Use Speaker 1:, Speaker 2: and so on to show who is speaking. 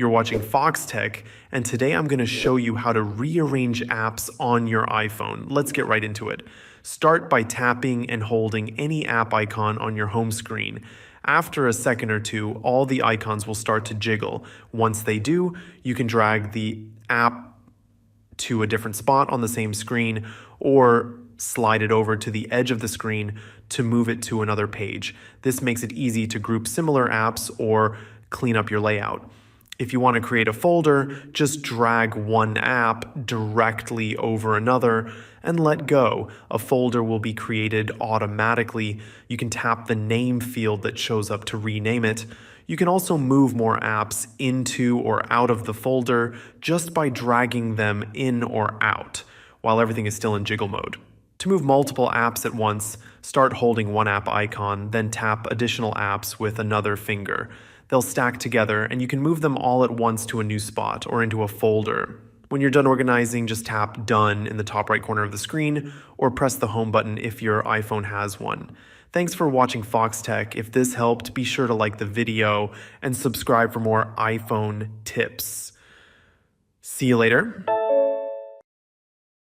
Speaker 1: You're watching Foxtecc, and today I'm going to show you how to rearrange apps on your iPhone. Let's get right into it. Start by tapping and holding any app icon on your home screen. After a second or two, all the icons will start to jiggle. Once they do, you can drag the app to a different spot on the same screen or slide it over to the edge of the screen to move it to another page. This makes it easy to group similar apps or clean up your layout. If you want to create a folder, just drag one app directly over another and let go. A folder will be created automatically. You can tap the name field that shows up to rename it. You can also move more apps into or out of the folder just by dragging them in or out while everything is still in jiggle mode. To move multiple apps at once, start holding one app icon, then tap additional apps with another finger. They'll stack together and you can move them all at once to a new spot or into a folder. When you're done organizing, just tap Done in the top right corner of the screen or press the home button if your iPhone has one. Thanks for watching Foxtecc. If this helped, be sure to like the video and subscribe for more iPhone tips. See you later.